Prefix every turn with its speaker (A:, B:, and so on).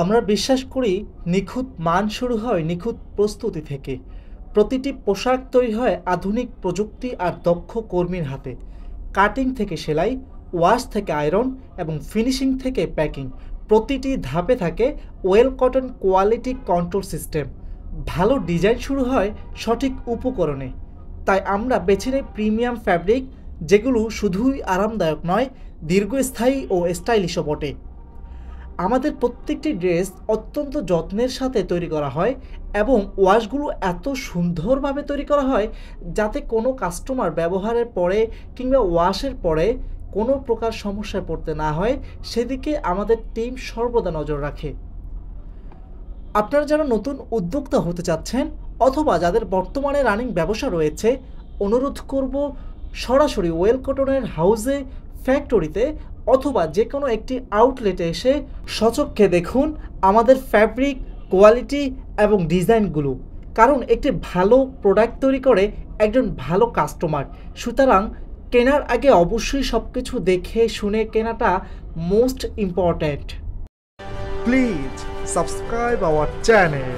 A: আমরা বিশ্বাস করি নিখুঁত মান শুরু হয় নিখুঁত প্রস্তুতি থেকে। প্রতিটি পোশাক তৈরি হয় আধুনিক প্রযুক্তি আর দক্ষ কর্মীর হাতে। কাটিং থেকে সেলাই, ওয়াশ থেকে আয়রন এবং ফিনিশিং থেকে প্যাকিং, প্রতিটি ধাপে থাকে well cotton quality control system. ভালো ডিজাইন শুরু হয় সঠিক উপকরণে। তাই আমরা বেছে নিই প্রিমিয়াম ফ্যাব্রিক, যেগুলো শুধুই আরামদায়ক নয়, দীর্ঘস্থায়ী ও স্টাইলিশও বটে। আমাদের প্রত্যেকটি ড্রেস অত্যন্ত যত্নের সাথে তৈরি করা হয় এবং ওয়াশগুলো এত সুন্দরভাবে তৈরি করা হয় যাতে কোনো কাস্টমার ব্যবহারের পরে কিংবা ওয়াশের পরে কোনো প্রকার সমস্যায় পড়তে না হয়, সেদিকে আমাদের টিম সর্বদা নজর রাখে। আপনারা যারা নতুন উদ্যোক্তা হতে চাচ্ছেন অথবা যাদের বর্তমানে রানিং ব্যবসা রয়েছে, অনুরোধ করব সরাসরি ওয়েল কটনের হাউসে, ফ্যাক্টরিতে অথবা যে কোনো একটি আউটলেটে এসে সচক্ষে দেখুন আমাদের ফ্যাব্রিক, কোয়ালিটি এবং ডিজাইনগুলো। কারণ একটি ভালো প্রোডাক্ট তৈরি করে একজন ভালো কাস্টমার। সুতরাং কেনার আগে অবশ্যই সব কিছু দেখে শুনে কেনাটা most important. Please subscribe our channel.